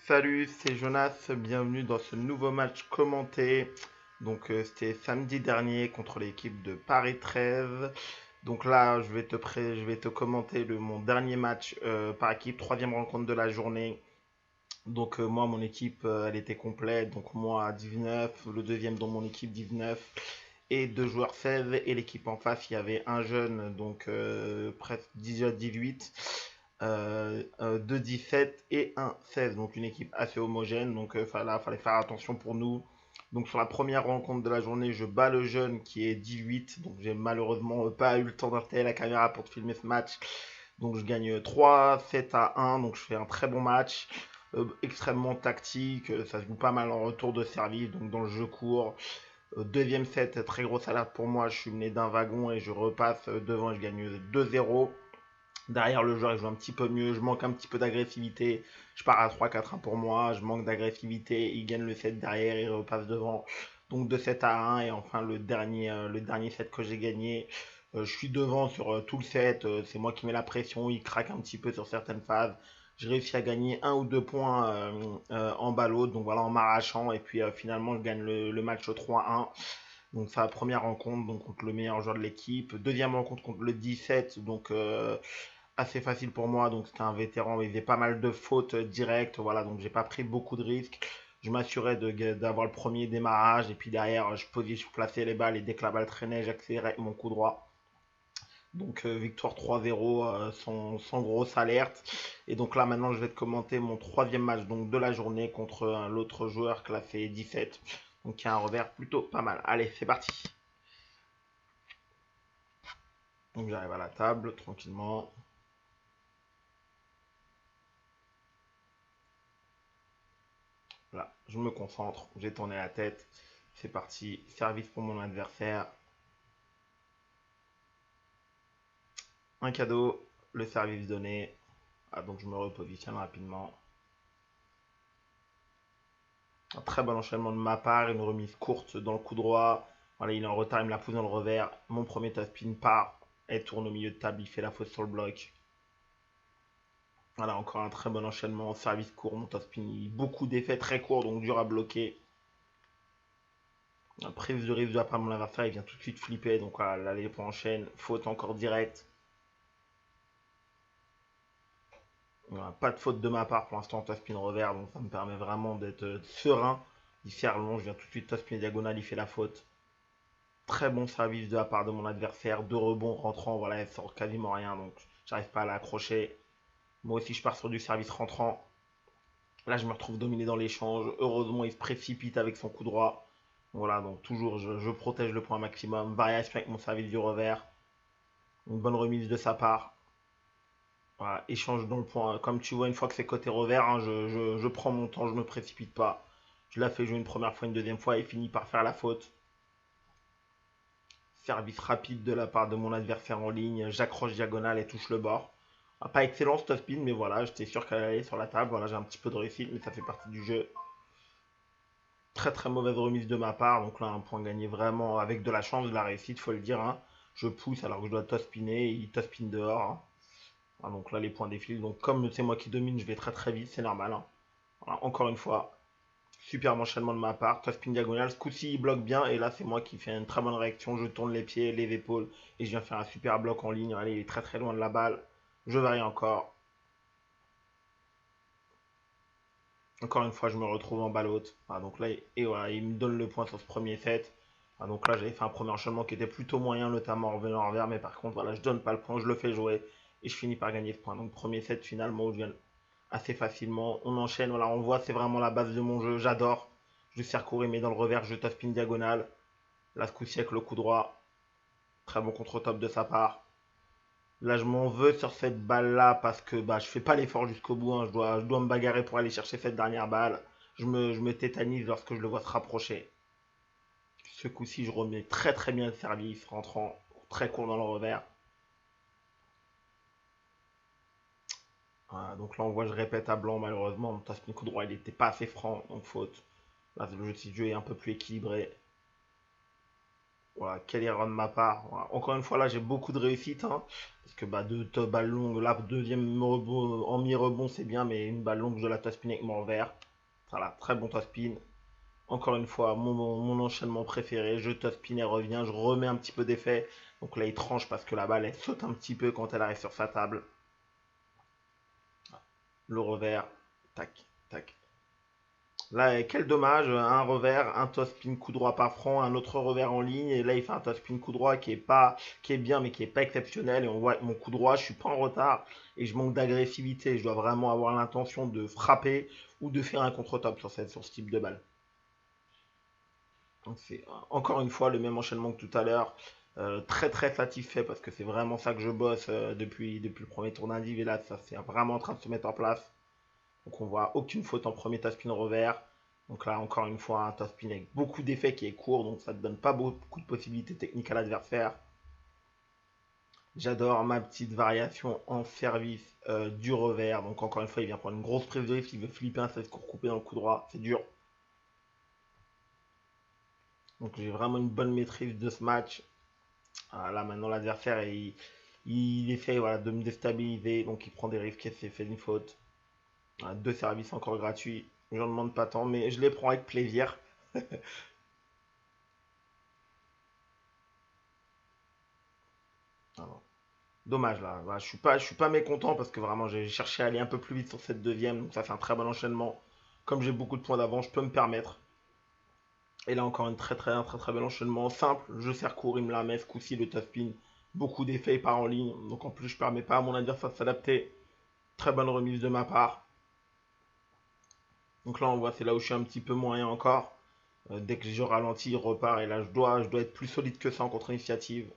Salut, c'est Jonas, bienvenue dans ce nouveau match commenté. C'était samedi dernier contre l'équipe de Paris 13. Donc là, je vais te commenter mon dernier match par équipe, troisième rencontre de la journée. Moi, mon équipe, elle était complète. Donc moi 19, le deuxième dans mon équipe 19 et deux joueurs 16. Et l'équipe en face, il y avait un jeune, presque 18, 2 17 et un 16. Donc une équipe assez homogène. Fallait faire attention pour nous. Donc sur la première rencontre de la journée, je bats le jeune qui est 18. Donc j'ai malheureusement pas eu le temps d'installer la caméra pour te filmer ce match. Donc je gagne 3-7-1. Donc je fais un très bon match. Extrêmement tactique. Ça se joue pas mal en retour de service. Donc dans le jeu court. Deuxième set, très grosse alerte pour moi. Je suis mené d'un wagon et je repasse devant et je gagne 2-0. Derrière, le joueur il joue un petit peu mieux. Je manque un petit peu d'agressivité. Je pars à 3-4-1 pour moi. Je manque d'agressivité. Il gagne le set derrière. Il repasse devant. Donc 2-7-1. Et enfin, le dernier set que j'ai gagné. Je suis devant sur tout le set. C'est moi qui mets la pression. Il craque un petit peu sur certaines phases. J'ai réussi à gagner un ou deux points en ballot. Donc voilà, en m'arrachant. Et puis finalement, je gagne le match 3-1. Donc, c'est la première rencontre contre le meilleur joueur de l'équipe. Deuxième rencontre contre le 17. Assez facile pour moi. Donc c'était un vétéran, il faisait pas mal de fautes directes. Voilà, donc j'ai pas pris beaucoup de risques. Je m'assurais d'avoir le premier démarrage et puis derrière je plaçais les balles et dès que la balle traînait, j'accélérais mon coup droit. Victoire 3-0 sans grosse alerte. Et donc là maintenant je vais te commenter mon troisième match de la journée contre l'autre joueur classé 17. Donc il y a un revers plutôt pas mal. Allez, c'est parti. Donc j'arrive à la table tranquillement. Là, je me concentre, j'ai tourné la tête. C'est parti, service pour mon adversaire. Un cadeau, le service donné. Donc je me repositionne rapidement. Un très bon enchaînement de ma part, une remise courte dans le coup droit. Voilà, il est en retard, il me la pousse dans le revers. Mon premier top spin part et tourne au milieu de table, il fait la faute sur le bloc. Voilà, encore un très bon enchaînement, service court, mon top spin, beaucoup d'effets très courts, donc dur à bloquer. La prise de risque de la part de mon adversaire, il vient tout de suite flipper, donc voilà, là les points enchaînent, faute encore directe. Voilà, pas de faute de ma part pour l'instant, top spin revers, donc ça me permet vraiment d'être serein. Il sert long, je viens tout de suite top spin diagonale, il fait la faute. Très bon service de la part de mon adversaire, deux rebonds rentrants, voilà, elle sort quasiment rien, donc j'arrive pas à l'accrocher. Moi aussi je pars sur du service rentrant. Là je me retrouve dominé dans l'échange. Heureusement il se précipite avec son coup droit. Voilà, donc toujours je protège le point maximum. Variation avec mon service du revers. Une bonne remise de sa part. Voilà, échange dans le point. Comme tu vois, une fois que c'est côté revers, hein, je prends mon temps, je ne me précipite pas. Je la fais jouer une première fois, une deuxième fois et finit par faire la faute. Service rapide de la part de mon adversaire en ligne. J'accroche diagonale et touche le bord. Ah, pas excellent ce spin, mais voilà, j'étais sûr qu'elle allait sur la table. Voilà, j'ai un petit peu de réussite, mais ça fait partie du jeu. Très très mauvaise remise de ma part. Donc là, un point gagné vraiment avec de la chance, de la réussite, faut le dire, hein. Je pousse alors que je dois top spinner. Il top spin dehors, hein. Donc là, les points défilent. Donc comme c'est moi qui domine, je vais très très vite, c'est normal, hein. Voilà, encore une fois, super enchaînement de ma part. Top spin diagonale. Ce coup-ci, il bloque bien. Et là, c'est moi qui fais une très bonne réaction. Je tourne les pieds, les épaules. Et je viens faire un super bloc en ligne. Allez, il est très très loin de la balle. Je varie encore. Encore une fois, je me retrouve en balle haute. Donc là, et voilà, il me donne le point sur ce premier set. Donc là, j'avais fait un premier enchaînement qui était plutôt moyen, notamment en revenant en revers. Mais par contre, voilà, je donne pas le point, je le fais jouer. Et je finis par gagner ce point. Donc premier set finalement, je gagne assez facilement. On enchaîne, voilà, on voit, c'est vraiment la base de mon jeu. J'adore. Je sers courir, mais dans le revers, je top spin diagonale. Là, ce coup-ci avec le coup droit. Très bon contre-top de sa part. Là, je m'en veux sur cette balle-là parce que je fais pas l'effort jusqu'au bout, hein. Je dois me bagarrer pour aller chercher cette dernière balle. Je me tétanise lorsque je le vois se rapprocher. Ce coup-ci, je remets très très bien le service, rentrant très court dans le revers. Voilà, donc là, on voit, je répète à blanc, malheureusement. Mon tasse coup droit, il n'était pas assez franc, donc faute. Là, le jeu est un peu plus équilibré. Voilà, quelle erreur de ma part. Voilà. Encore une fois, là, j'ai beaucoup de réussite, hein, parce que bah, deux balles longues, là, deuxième rebond, en mi-rebond, c'est bien, mais une balle longue, je la top-spin avec mon revers. Voilà, très bon top-spin. Encore une fois, mon enchaînement préféré, je top-spin et reviens, je remets un petit peu d'effet. Donc là, il tranche parce que la balle, elle saute un petit peu quand elle arrive sur sa table. Le revers, tac, tac. Là, quel dommage, un revers, un toss spin coup droit par franc, un autre revers en ligne, et là il fait un toss spin coup droit qui est bien mais qui est pas exceptionnel, et on voit que mon coup droit, je suis pas en retard, et je manque d'agressivité, je dois vraiment avoir l'intention de frapper ou de faire un contre-top sur ce type de balle. Donc c'est encore une fois le même enchaînement que tout à l'heure, très très satisfait parce que c'est vraiment ça que je bosse depuis le premier tour d'indiv, et là ça c'est vraiment en train de se mettre en place. Donc on voit aucune faute en premier top-spin revers. Donc là encore une fois un top-spin avec beaucoup d'effets qui est court, donc ça ne donne pas beaucoup de possibilités techniques à l'adversaire. J'adore ma petite variation en service du revers. Donc encore une fois il vient prendre une grosse prise de risque, il veut flipper un service court coupé dans le coup droit, c'est dur. Donc j'ai vraiment une bonne maîtrise de ce match. Là maintenant l'adversaire il essaie voilà, de me déstabiliser, donc il prend des risques et c'est fait une faute. Deux services encore gratuits, j'en demande pas tant, mais je les prends avec plaisir. Alors, dommage là, voilà, je suis pas mécontent parce que vraiment j'ai cherché à aller un peu plus vite sur cette deuxième, donc ça fait un très bon enchaînement. Comme j'ai beaucoup de points d'avance, je peux me permettre. Et là encore un très bel enchaînement simple, je sers court, il me la met, ce coup-ci le top spin, beaucoup d'effets, il part en ligne, donc en plus je permets pas à mon adversaire de s'adapter. Très bonne remise de ma part. Donc là on voit c'est là où je suis un petit peu moyen encore. Dès que je ralentis, il repart et là je dois être plus solide que ça en contre-initiative.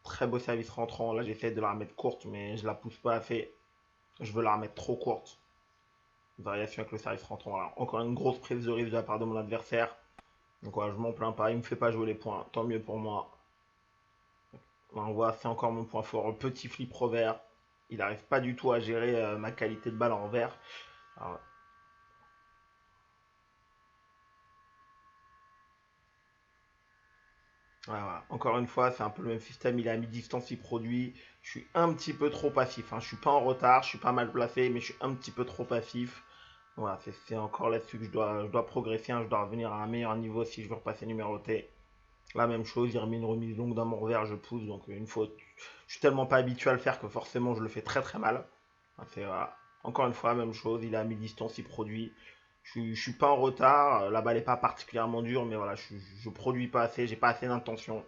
Très beau service rentrant, là j'essaie de la remettre courte mais je la pousse pas assez. Je veux la remettre trop courte. Variation avec le service rentrant. Voilà. Encore une grosse prise de risque de la part de mon adversaire. Donc voilà, je m'en plains pas. Il me fait pas jouer les points. Tant mieux pour moi. On voit, c'est encore mon point fort. Le petit flip revers. Il n'arrive pas du tout à gérer ma qualité de balle en revers. Alors, voilà. Encore une fois, c'est un peu le même système. Il est à mi-distance, il produit. Je suis un petit peu trop passif, hein. Je suis pas en retard, je suis pas mal placé, mais je suis un petit peu trop passif. Voilà, c'est encore là-dessus que je dois progresser, hein. Je dois revenir à un meilleur niveau si je veux repasser numéroté. La même chose, il remet une remise longue dans mon revers, je pousse, donc une faute. Je suis tellement pas habitué à le faire que forcément je le fais très très mal. Voilà. Encore une fois, la même chose, il est à mi-distance, il produit. Je suis pas en retard, la balle est pas particulièrement dure, mais voilà, je produis pas assez, j'ai pas assez d'intention.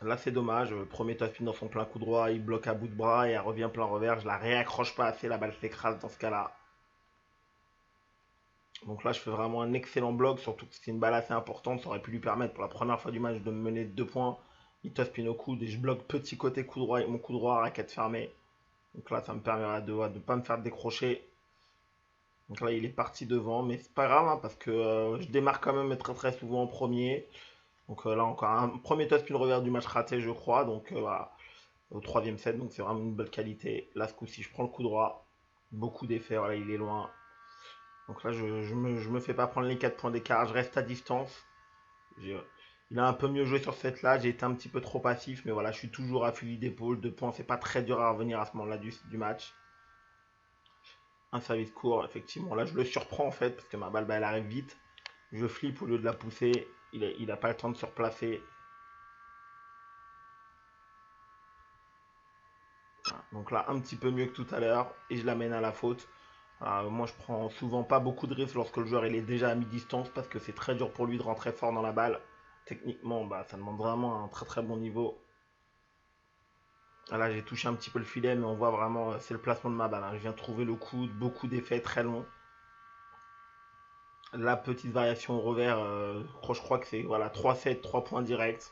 Là c'est dommage, premier top spin dans son plein coup droit, il bloque à bout de bras et elle revient plein revers, je la réaccroche pas assez, la balle s'écrase dans ce cas-là. Donc là je fais vraiment un excellent bloc, surtout que c'est une balle assez importante, ça aurait pu lui permettre pour la première fois du match de me mener de 2 points. Il top spin au coude et je bloque petit côté coup droit avec mon coup droit à raquette fermée. Donc là ça me permet de ne pas me faire décrocher. Donc là il est parti devant, mais c'est pas grave hein, parce que je démarre quand même très très souvent en premier. Donc là encore un premier top spin revers du match raté je crois, donc voilà. Au troisième set, donc c'est vraiment une belle qualité. Là, ce coup-ci, je prends le coup droit, beaucoup d'effets, voilà, il est loin. Donc là, je me fais pas prendre les 4 points d'écart, je reste à distance. Il a un peu mieux joué sur cette là, j'ai été un petit peu trop passif, mais voilà, je suis toujours à fusil d'épaule, 2 points, c'est pas très dur à revenir à ce moment-là du match. Un service court, effectivement, là je le surprends en fait, parce que ma balle, bah, elle arrive vite. Je flippe au lieu de la pousser, il a pas le temps de se replacer. Voilà. Donc là, un petit peu mieux que tout à l'heure, et je l'amène à la faute. Moi, je prends souvent pas beaucoup de risques lorsque le joueur il est déjà à mi-distance parce que c'est très dur pour lui de rentrer fort dans la balle. Techniquement, bah, ça demande vraiment un très très bon niveau. Là, j'ai touché un petit peu le filet, mais on voit vraiment, c'est le placement de ma balle, hein. Je viens trouver le coude, beaucoup d'effets très longs. La petite variation au revers, je crois que c'est voilà, 3-7, 3 points directs.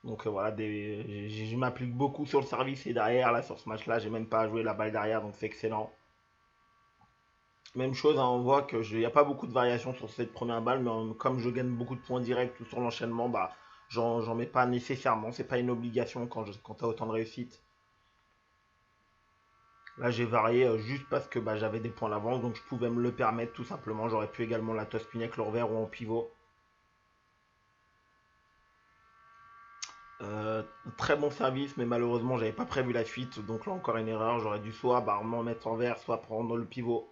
Donc voilà, je m'applique beaucoup sur le service et derrière, là sur ce match-là, j'ai même pas à jouer la balle derrière, donc c'est excellent. Même chose, hein, on voit qu'il n'y a pas beaucoup de variations sur cette première balle, mais comme je gagne beaucoup de points directs sur l'enchaînement, bah, j'en mets pas nécessairement. C'est pas une obligation quand tu as autant de réussite. Là, j'ai varié juste parce que bah, j'avais des points d'avance, donc je pouvais me le permettre tout simplement. J'aurais pu également la toss spin avec le revers ou en pivot. Euh, Très bon service, mais malheureusement, j'avais pas prévu la suite. Donc là, encore une erreur. J'aurais dû soit m'en mettre en vert, soit prendre le pivot.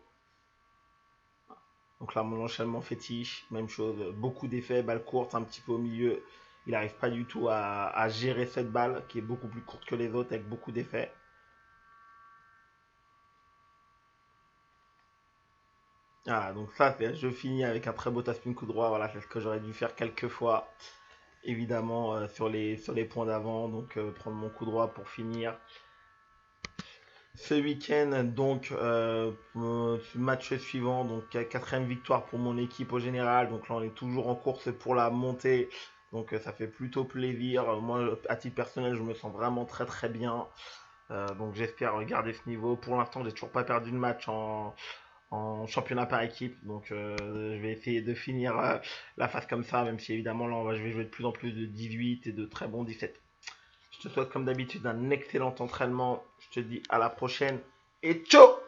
Donc là, mon enchaînement fétiche, même chose. Beaucoup d'effets, balle courte, un petit peu au milieu. Il n'arrive pas du tout à gérer cette balle, qui est beaucoup plus courte que les autres, avec beaucoup d'effets. Ah, donc ça, je finis avec un très beau taspin coup droit. Voilà, c'est ce que j'aurais dû faire quelques fois, évidemment, sur les points d'avant. Donc, prendre mon coup droit pour finir. Ce week-end, donc, match suivant, donc quatrième victoire pour mon équipe au général. Donc là, on est toujours en course pour la montée. Donc, ça fait plutôt plaisir. Moi, à titre personnel, je me sens vraiment très très bien. Donc, j'espère garder ce niveau. Pour l'instant, j'ai toujours pas perdu de match en championnat par équipe. Donc, je vais essayer de finir la phase comme ça, même si évidemment, là, je vais jouer de plus en plus de 18 et de très bons 17. Je te souhaite comme d'habitude un excellent entraînement. Je te dis à la prochaine et ciao.